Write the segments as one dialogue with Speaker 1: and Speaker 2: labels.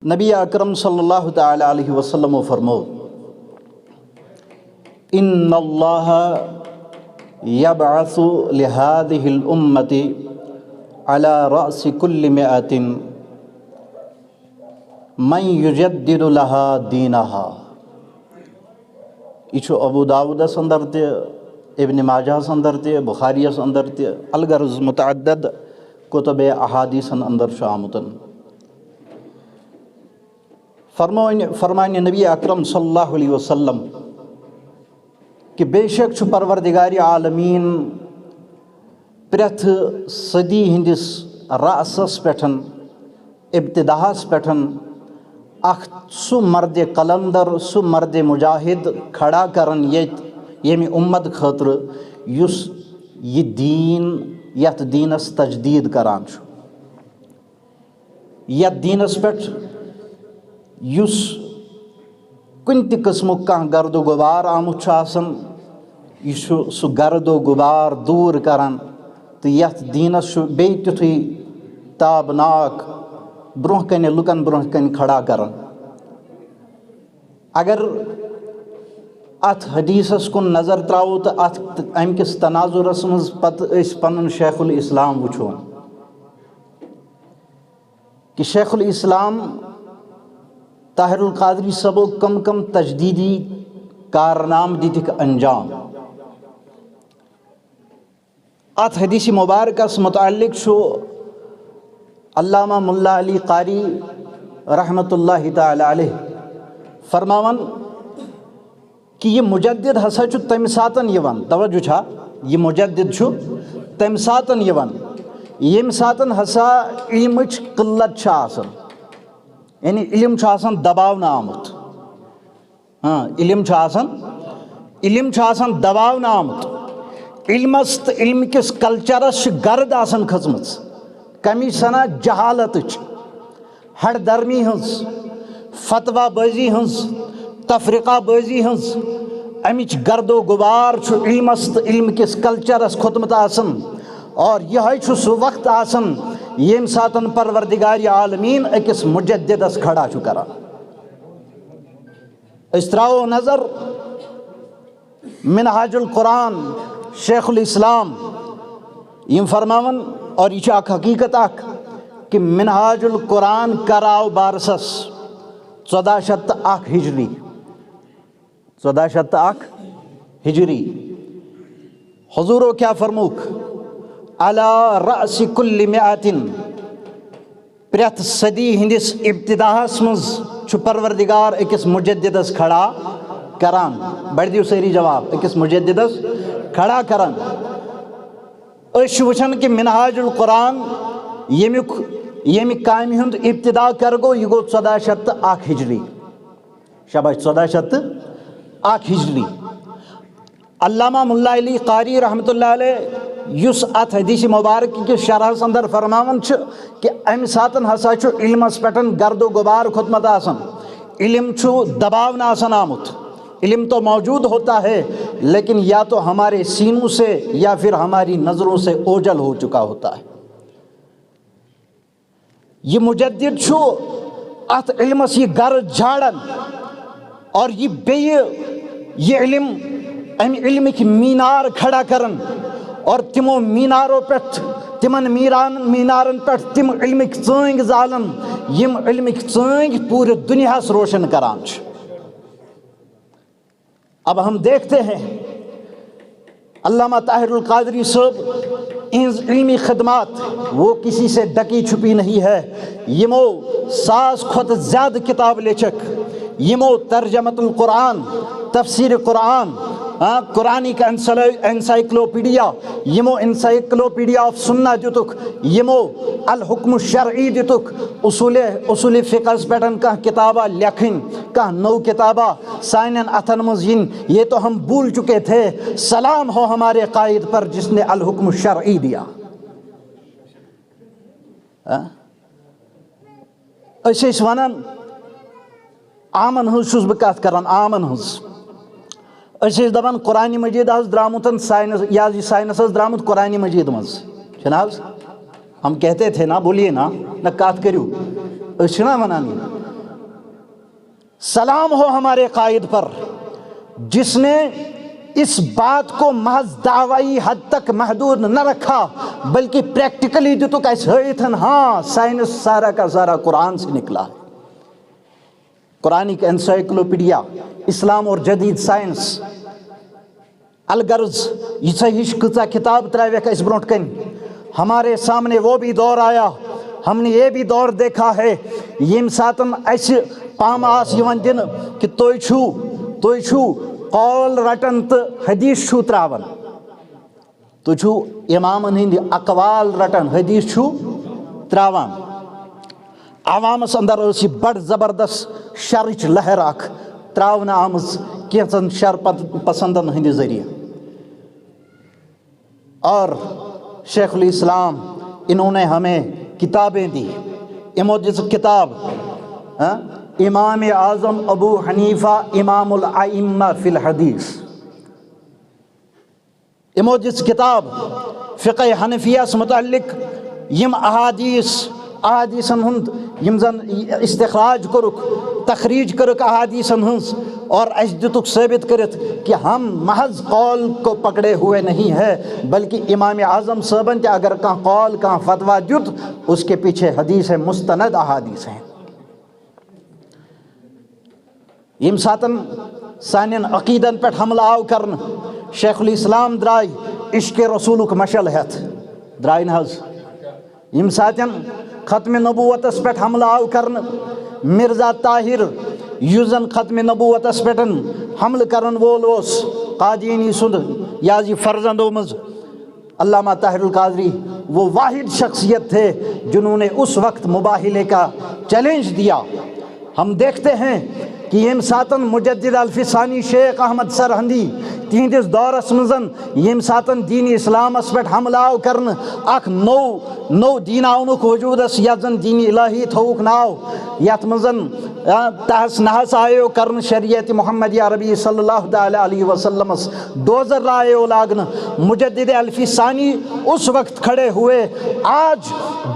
Speaker 1: نبی اکرم صلی اللہ تعالی علیہ وسلم فرمو ان اللہ یبعث لہذہ الامت علی رأس کل مئۃ من یجدد لها دینہا۔ یہ ابو داؤدس اندر تہ، ابن ماجہس اندر تہ، بخاریس اندر تہ، الغرض متعدد کتب احادیثن اندر آمتن۔ فرمانہ نبی اکرم صلی اللہ علیہ وسلم کہ بے شک پروردگار عالمین پریتھ صدی ہندس رأسس پٹھن ابتداہس پٹھن اخ سو مرد قلندر سو مرد مجاہد کھڑا کرن یمی امت خاطر یس یہ دین یت دینس تجدید کران چھُ، یت دینس پٹھ یس کن تہ قسمک کانٛہہ گرد و غبار آمت چھُ آسان، یہ سہ گرد و غبار دور کران تو یتھ دینس چھُ بیٚیہِ تیُتھُے تابناک برونٛہہ کنہِ لُکن برونٛہہ کنہِ کھڑا کران۔ اگر اتھ حدیثس کُن نظر تراوو تو امہِ کِس تناظرس منٛز پتہٕ أسۍ پنُن شیخ الاسلام وٕچھون کہ شیخ الاسلام طاہر القادری صٲبو کم کم تجدیدی کارنام دِتِکھ انجام۔ ات حدیث مبارکس متعلق چھُ علامہ ملا علی قاری رحمۃ اللہ تعالی علیہ فرماون کہ یہ مجدد ہسا چھُ تمہِ ساتن یِوان، توجہ چھا، یہ مجدد چھُ تمہِ ساتن یِوان ییٚمہِ ساتن ہسا علمٕچ قلت چھِ آسان، یعنی علم چھُ آسان دباونہٕ آمُت، علم چھُ آسان دباونہٕ آمُت، علمس تہٕ علم کِس کلچرس چھِ گرد آسان کھٔژمٕژ، کمی سنا جہالتٕچ، ہڑ درمی ہٕنٛز، فتویٰ بٲزی ہٕنٛز، تفریقہ بٲزی ہٕنٛز، امِچ گرد و غبار چھُ علمس تہٕ علم کِس کلچرس کھوٚتمُت آسان، اور یِہوٚے چھُ سُہ وقت آسان ییٚمہِ ساتن پروردگار عالمیٖن أکِس مجددس کھڑا چھُ کران۔ أسۍ تراوو نظر منہاج القرآن شیخ الاسلام یم فرماون، اور یہ اکھ حقیقت اکھ کہ منہاج القرآن کراو بارسس 1401 ہجری، 1401 ہجری، حضورو کیا فرموک علی رأس کل مئۃ، پریتھ صدی ہندس ابتداہس منٛز چھُ پروردگار أکِس مجددس کھڑا کران۔ بڑِ دیو سٲری جواب، أکِس مجددس کھڑا کران۔ أسۍ چھِ وٕچھان کہ منہاج القرآن ییٚمہِ کامہِ ہُنٛد ابتدا کر گوٚو یہِ گوٚو 1401 ہجری، شاباش، 1401 ہجری۔ علامہ ملا علی قاری رحمۃ اللہ علیہ یُس اتھ حدیث مبارک کِس شرحس اندر فرماون چھُ کہ امہِ ساتن ہسا چھُ علمس پٮ۪ٹھ گرد و غبار کھوٚتمُت آسان، علم چھُ دباونہٕ آسان آمُت۔ علم تو موجود ہوتا ہے لیکن یا تو ہمارے سینوں سے یا پھر ہماری نظروں سے اوجھل ہو چکا ہوتا ہے۔ یہ مجدد چھُ ات علمس یہ گر جھاڑن، اور یہ بیٚیہِ یہ علم امہِ علمٕکۍ مینار کھڑا کرن، اور تمو مینارو پٮ۪ٹھ تمن مینارن پٮ۪ٹھ تم علمٕکۍ ژٲنٛگۍ زالن یم علمٕکۍ ژٲنٛگۍ پوٗرٕ دُنیاہس روشن کران چھِ۔ اب ہم دیکھتے ہیں علامہ طاہر القادری صاحب انز علمی خدمات وہ کسی سے ڈکی چھپی نہیں ہے، یمو 100 کھوت زیادہ کتاب لیچک، یمو ترجمۃ القرآن، تفسیر قرآن، قرآنک انسائکلوپیڈیا، یمو انسائکلوپیڈیا آف سنہ دتک، یمو الحکم الشرعی دتک، اصول فقہس پٮ۪ٹھ کانٛہہ کتابہ لیکھن، کانٛہہ نو کتابہ سانین اتھن منٛز ین، یہ تو ہم بھول چکے تھے، سلام ہو ہمارے قائد پر جس نے الحکم الشرعی دیا۔ أسۍ ٲسۍ ونان عامن ہٕنٛز چھُس بہٕ کتھ کران، عامن ہٕنٛز، أسۍ ٲسۍ دپان قرآنِ مجیٖد حظ درٛامُت ساینس، یہ ساینس حظ درٛامُت قرآنِ مجیٖد منٛز، چھُنہ حظ؟ ہم کہتے تھے نا، بولیے نا، نہ کتھ کٔرِو، أسۍ چھِنا ونان یہِ۔ سلام ہو ہمارے قائد پر جس نے اس بات کو محض دعوائی حد تک محدود نہ رکھا بلکہ پریکٹیکلی دتک اس ہیتھن ہاں سائنس سارا کا سارا قرآن سے نکلا ہے. قرآنک انسائکلوپیڈیا اسلام اور جدید سائنس الغرض یہ ہش کچھ کتاب تراویک اس برونٹ کن. ہمارے سامنے وہ بھی دور آیا, ہم نے یہ بھی دور دیکھا ہے یم ساتن اس پام آس یوان دن کہ توئی چھو قول رٹن تو حدیث چھو تراون, تو چھو امامن ہند اقوال رٹن حدیث چھو تراون. عوامس اندر اس بڑ زبردست شرچ لہر اخ تراون آمز کینچن شر پسندن ہند ذریعہ. اور شیخ الاسلام انہوں نے ہمیں کتابیں دی. امو جس کتاب امام اعظم ابو حنیفہ امام الائمہ فی الحدیث, امو جس کتاب فقہ حنفیہ سے متعلق یم احادیثن ہند یم زن استخراج کرک تخریج کرک احادیثن ہنس, اور اس دتک ثابت کرت کہ ہم محض قول کو پکڑے ہوئے نہیں ہے بلکہ امام اعظم صاحبن کے اگر کہاں قول کہاں فتویٰ دیت اس کے پیچھے حدیث مستند احادیث ہیں. یم ساتن سانین عقیدن پہ حملہ آو کرن شیخ الاسلام درائی عشق رسولک مشل ہتھ درائی نحظ. یم ساتن ختم نبوت اس پہ حملہ آو کرن مرزا طاہر یوزن ختم نبوت اس پہ حمل کرن وولوس قادینی سند یازی فرزندو مز علامہ طاہر القادری وہ واحد شخصیت تھے جنہوں نے اس وقت مباہلے کا چیلنج دیا. ہم دیکھتے ہیں کہ یم ساتن مجدد الفسانی شیخ احمد سرہندی تہندس دورس مزن یم ساتن دین اسلام اس پہ حملہ آو کرن اخ نو دین آونک وجودس یت زن دین الہی تھوک ناو یت مزن تحس نحس آئیو کرن شریعت محمدیہ عربی صلی اللہ علیہ وسلم دوزر رائیو لاگن. مجدد الفسانی اس وقت کھڑے ہوئے. آج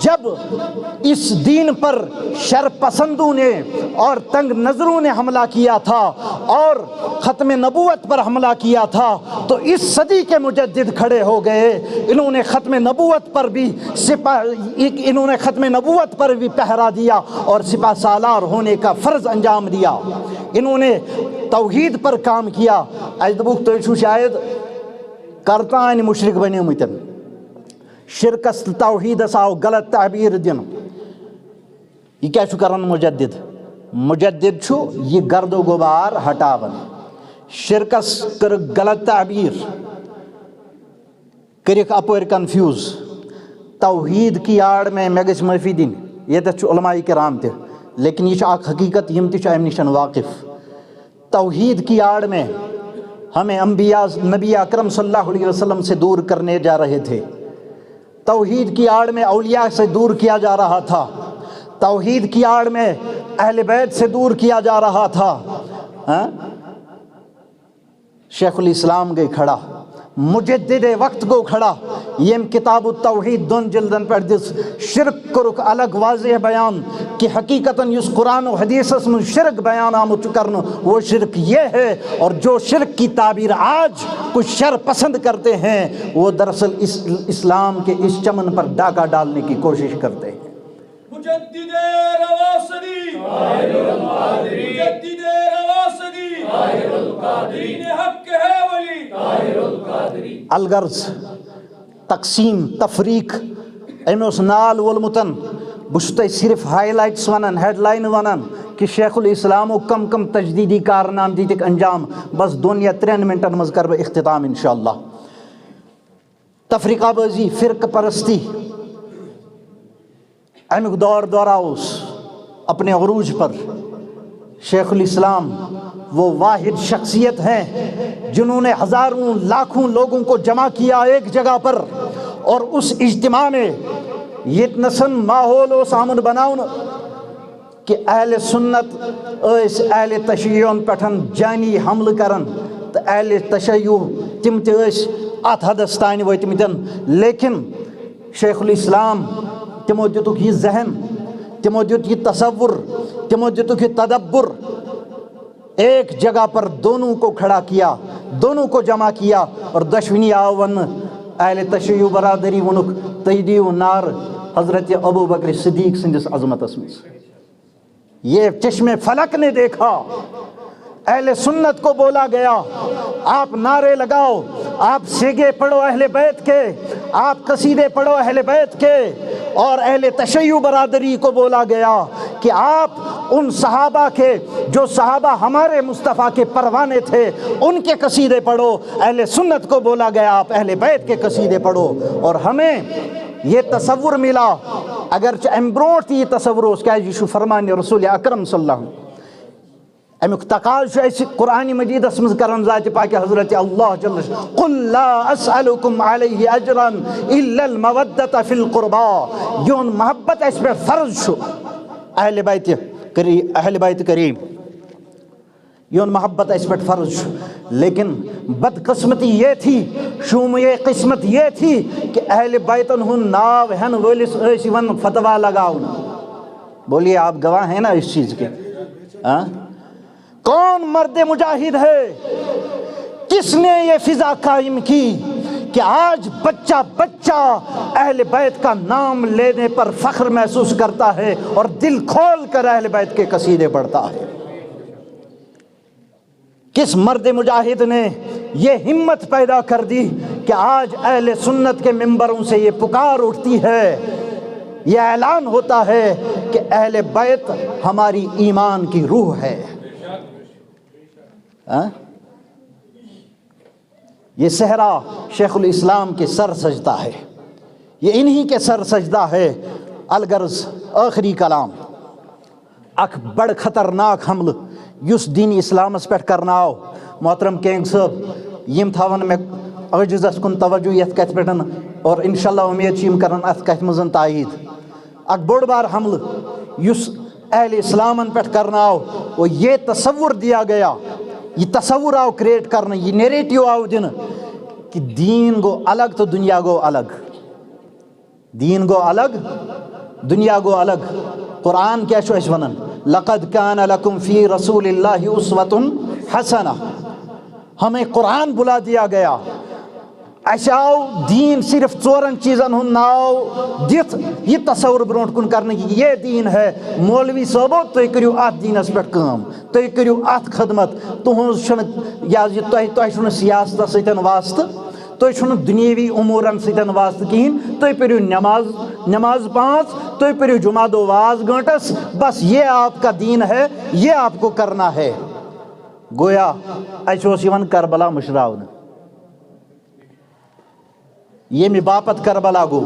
Speaker 1: جب اس دین پر شر پسندوں نے اور تنگ نظروں نے حملہ کیا تھا اور ختم نبوت پر حملہ کیا تھا تو اس صدی کے مجدد کھڑے ہو گئے. انہوں نے ختم نبوت پر بھی پہرا دیا اور سپہ سالار ہونے کا فرض انجام دیا. انہوں نے توحید پر کام کیا. اجدبوک تو شاید کرتان مشرک بنے متن شرکس توحید آو غلط تعبیر دن. یہ کیا کرن مجدد؟ مجدد چھو یہ گرد و غبار ہٹاون, شرکس کر غلط تعبیر کرک اپور کنفیوز. توحید کی آڑ میں گژھِ معافی دن یہ علماء کرام تہ, لیکن یہ اخ حقیقت یم تہ امہ نش واقف. توحید کی آڑ میں ہمیں انبیاء نبی اکرم صلی اللہ علیہ وسلم سے دور کرنے جا رہے تھے. توحید کی آڑ میں اولیاء سے دور کیا جا رہا تھا. توحید کی آڑ میں اہل بیت سے دور کیا جا رہا تھا. شیخ الاسلام گئی کھڑا, مجدد وقت گو کھڑا. یم کتاب التوحید دون جلدن پر دس شرک کرک الگ واضح بیان کہ حقیقتاً اس قرآن و حدیث میں شرک بیان آمد کرن وہ شرک یہ ہے. اور جو شرک کی تعبیر آج کچھ شر پسند کرتے ہیں وہ دراصل اسلام کے اس چمن پر ڈاکہ ڈالنے کی کوشش کرتے ہیں.
Speaker 2: مجدد رواسدی مجدد رواسدی دین حق ہے ولی طاہر القادری.
Speaker 1: الغرض تقسیم تفریق امس نال وولمتن بس صرف ہائی لائٹس ونان ہیڈ لائن ونان کہ شیخ الاسلام کم تجدیدی کارنام دیتک انجام. بس 2 یا 3 منٹن مز کر بہ اختتام انشاءاللہ. تفریقہ بازی فرقہ پرستی امیک دور دوراؤس اپنے عروج پر. شیخ الاسلام وہ واحد شخصیت ہیں جنہوں نے ہزاروں لاکھوں لوگوں کو جمع کیا ایک جگہ پر, اور اس اجتماع میں یہ نسن ماحول و سامن بناؤن کہ اہل سنت اس اہل تشیعون پٹھن جانی حمل کرن تو اہل تشیع تم تس ات حدس تان وتمتن. لیکن شیخ الاسلام تمو دتک یہ ذہن, تمو دیت یہ تصور, تمو دتک یہ تدبر ایک جگہ پر دونوں کو کھڑا کیا، دونوں کو جمع کیا، اور دشونی آون اہل تشیع برادری ونک تجدیو نار حضرت ابو بکر صدیق سندس عظمت اسمس۔ یہ چشم فلک نے دیکھا، اہل سنت کو بولا گیا آپ نعرے لگاؤ، آپ سیگے پڑھو اہل بیت کے، آپ قصیدے پڑھو اہل بیت کے، اور اہل تشیع برادری کو بولا گیا کہ آپ ان صحابہ کے جو صحابہ ہمارے مصطفیٰ کے پروانے تھے ان کے قصیدے پڑھو، اہل سنت کو بولا گیا آپ اہل بیت کے قصیدے پڑھو۔ اور ہمیں یہ تصور ملا، اگرچہ امہ برونٹھ یہ تصور اس کیا یہ فرمان رسول اکرم صلی اللہ علیہ وسلم، امیک تقاض اس قرآن مجید اسمز کرن ذات پاک حضرت اللہ جل قل لا اسألکم علیہ اجرا الا المودۃ فی القربا، یون محبت اس پہ فرض شو اہل بیت کریم، یون محبت اس پہ فرض شو، لیکن بدقسمتی یہ تھی، شوم یہ قسمت یہ تھی کہ اہل بیتن ہن ناو ہن ولس ایسی ون فتوہ لگاؤن۔ بولیے آپ گواہ ہیں نا اس چیز کے؟ کون مرد مجاہد ہے، کس نے یہ فضا قائم کی کہ آج بچہ بچہ اہل بیت کا نام لینے پر فخر محسوس کرتا ہے اور دل کھول کر اہل بیت کے قصیدے پڑھتا ہے؟ کس مرد مجاہد نے یہ ہمت پیدا کر دی کہ آج اہل سنت کے ممبروں سے یہ پکار اٹھتی ہے، یہ اعلان ہوتا ہے کہ اہل بیت ہماری ایمان کی روح ہے؟ یہ صحرا شیخ الاسلام کے سر سجدہ ہے، یہ انہی کے سر سجدہ ہے۔ الغرض آخری کلام، اک بڑ خطرناک حملہ یس دین اسلامس پہ کرناو محترم کینگ صاحب یم تھاون میں عجزس کن توجہ یت کت پہ، اور انشاءاللہ امید چیم کرن ات کت مزن تائید، اک بڑ بار حملہ یس اہل اسلامن پہ کرناو، وہ یہ تصور دیا گیا، یہ تصور آو کریٹ کرنا، یہ نیریٹیو آو دن کہ دین گو الگ تو دنیا گو الگ، دین گو الگ دنیا گو الگ۔ قرآن کیا چھو اس ونن لقد کان لکم فی رسول اللہ اسوۃ حسنہ، ہمیں قرآن بلا دیا گیا، اشاو دین صرف ژورن چیزن ہن ناو دت یہ تصور برونٹ کن کرنے کی یہ دین ہے۔ مولوی صاحبو تُہۍ کٔرِو اتھ دینس پٮ۪ٹھ کٲم، تُہۍ کٔرِو اتھ خدمت، تُہنٛز چھنہٕ یا تۄہہِ چھُنہٕ سیاستس سۭتۍ واسطہٕ، تُہۍ چھُنہٕ دُنیٲوی امورن سۭتۍ واسطہٕ کِہیٖنۍ، تُہۍ پٔرِو نماز 5، تُہۍ پٔرِو جمعہ دو واز گھنٹس، بس یہ آپ کا دین ہے، یہ آپ کو کرنا ہے۔ گویا اسہِ اوس یِوان کربلا مشراونہٕ، یہ باپت کربلا گو،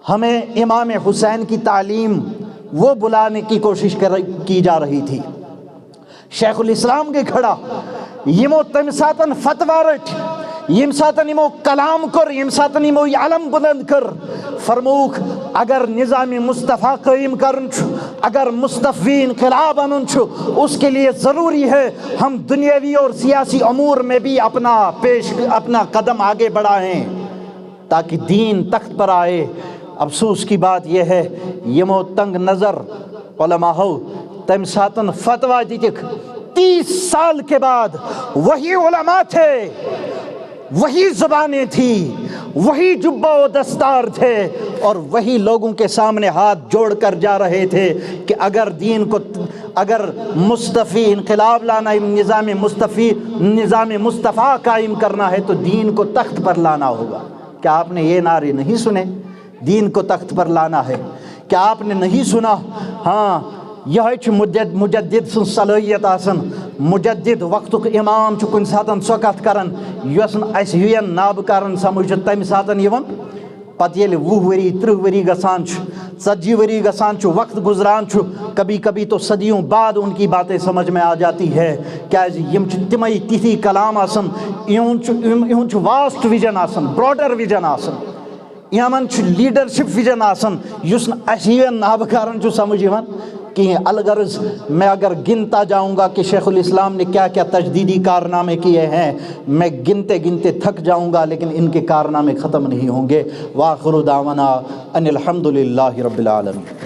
Speaker 1: ہمیں امام حسین کی تعلیم وہ بلانے کی کوشش کی جا رہی تھی۔ شیخ الاسلام کے کھڑا یمو تم ساتن فتوہ رٹ، یم ساتن یمو کلام کر، یم ساتن یمو علم بلند کر، فرموک اگر نظام مصطفیٰ قائم کرن چھو، اگر مصطفی انقلاب انن چھو، اس کے لیے ضروری ہے ہم دنیاوی اور سیاسی امور میں بھی اپنا قدم آگے بڑھائیں تاکہ دین تخت پر آئے۔ افسوس کی بات یہ ہے یمو تنگ نظر علماء ہو تم ساتن فتوہ دیتک 30 سال کے بعد وہی علماء تھے، وہی زبانیں تھی، وہی جبہ و دستار تھے، اور وہی لوگوں کے سامنے ہاتھ جوڑ کر جا رہے تھے کہ اگر مصطفی انقلاب لانا، نظام مصطفیٰ قائم کرنا ہے تو دین کو تخت پر لانا ہوگا۔ کیا آپ نے یہ نعرے نہیں سنے؟ دین کو تخت پر لانا ہے۔ کیا آپ نے نہیں سنا؟ ہاں یہ مجدد سن صلاحیت آسن، مجدد وقت امام کن ساتن سو کت کرن یس اس ہین ناب کرن سمجھ تمہ ساتن یون، پتہ یل 20 وری 30 وری گسان 40 وری گسان وقت گزران کبھی کبھی تو صدیوں بعد ان کی باتیں سمجھ میں آ جاتی ہے، کیا یم تمے تیتھی کلام آسن، یہن واسٹ ویژن آسن، براڈر ویژن آسن، یمن لیڈرشپ ویژن آسن یس اس ہین ناب کرن سمجھ یوان کہ الغرض میں اگر گنتا جاؤں گا کہ شیخ الاسلام نے کیا کیا تجدیدی کارنامے کیے ہیں، میں گنتے گنتے تھک جاؤں گا، لیکن ان کے کارنامے ختم نہیں ہوں گے۔ وآخر دعوانا ان الحمدللہ رب العالمین۔